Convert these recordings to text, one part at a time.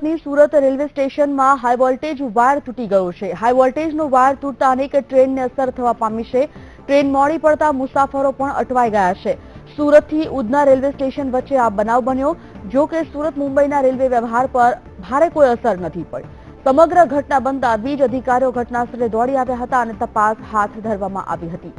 સુરતની સુરત રેલવે સ્ટેશનમાં high voltage wire તૂટી ગયો છે। હાઈ વોલ્ટેજનો વાયર તૂટતા અનેક ટ્રેનને અસર થવા પામી છે। ટ્રેન મોડી પડતા મુસાફરો પણ અટવાઈ ગયા છે। સુરતથી ઉધના રેલવે સ્ટેશન વચ્ચે આ બનાવ બન્યો। જો કે સુરત મુંબઈના રેલવે વ્યવહાર પર ભારે કોઈ અસર નથી પડી। સમગ્ર ઘટના બનતા વીજ અધિકારીઓ ઘટનાસ્થળે દોડી આવ્યા હતા અને તપાસ હાથ ધરવામાં આવી હતી।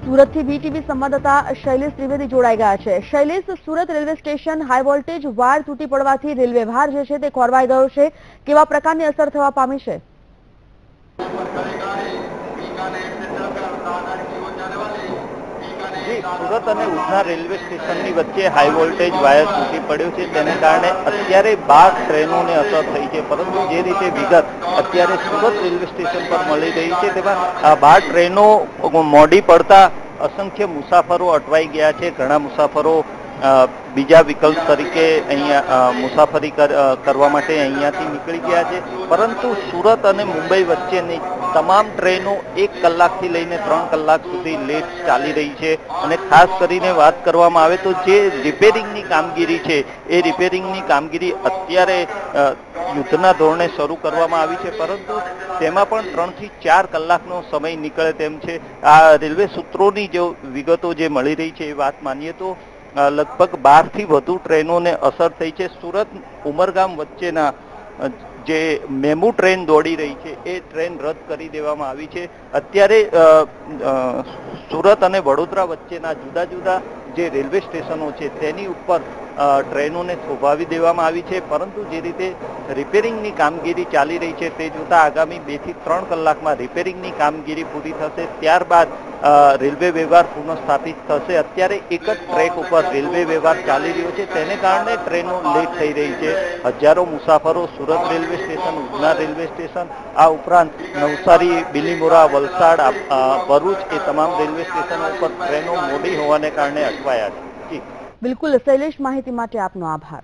સુરતથી વીટીવી સંવાદદાતા શૈલેષ ત્રિવેદી જોડાઈ ગયા છે। Shailesh, Surat railway station high voltage wire તૂટી પડવાથી રેલવે વ્યવહાર જે છે તે ખોરવાઈ ગયો છે। કેવા પ્રકારની અસર થવા પામી છે? સુરત અને ઉધના રેલવે સ્ટેશનની વચ્ચે હાઈ વોલ્ટેજ વાયર તૂટી પડ્યો છે, તેને કારણે અત્યારે 12 ટ્રેનોને અસર થઈ છે। પરંતુ જે રીતે વિગત અત્યારે સુરત રેલવે સ્ટેશન પર મળી રહી છે, તેમાં 12 ટ્રેનો મોડી પડતા અસંખ્ય મુસાફરો અટવાઈ ગયા છે। ઘણા મુસાફરો બીજા વિકલ્પ તરીકે અહીંયા મુસાફરી કરવા માટે અહીંયાથી નીકળી ગયા છે। પરંતુ સુરત અને મુંબઈ વચ્ચેની તમામ ટ્રેનો 1 કલાકથી લઈને 3 કલાક સુધી લેટ ચાલી રહી છે। અને ખાસ કરીને વાત કરવામાં આવે તો જે રિપેરિંગની કામગીરી છે, એ રિપેરિંગની કામગીરી અત્યારે યુદ્ધના ધોરણે શરૂ કરવામાં આવી છે, પરંતુ તેમાં પણ 3 થી 4 કલાકનો સમય નીકળે તેમ છે। આ રેલવે સૂત્રોની જે વિગતો જે મળી રહી છે એ વાત માનીએ તો લગભગ 12 થી વધુ ટ્રેનોને અસર થઈ છે। સુરત ઉમરગામ વચ્ચેના જે મેમુ ટ્રેન દોડી રહી છે એ ટ્રેન રદ કરી દેવામાં આવી છે। અત્યારે સુરત અને વડોદરા વચ્ચેના જુદા જુદા જે રેલવે સ્ટેશનો છે તેની ઉપર ટ્રેનોને થોભાવી દેવામાં આવી છે, પરંતુ જે રીતે રિપેરિંગની કામગીરી ચાલી રહી છે તે જોતા આગામી 2 થી 3 કલાકમાં રિપેરિંગની કામગીરી પૂરી થશે, ત્યારબાદ રેલવે વ્યવહાર પુનઃસ્થાપિત થશે। અત્યારે એક જ ટ્રેક ઉપર રેલવે વ્યવહાર ચાલી રહ્યો છે, તેને કારણે ટ્રેનો લેટ થઈ રહી છે। હજારો મુસાફરો Surat railway station, Udhna railway station, આ ઉપરાંત નવસારી, બિલીમોરા, વલસાડ, ભરૂચ એ તમામ રેલવે સ્ટેશનો ઉપર ટ્રેનો મોડી હોવાને કારણે અટવાયા છે। બિલકુલ શૈલેષ, માહિતી માટે આપનો આભાર।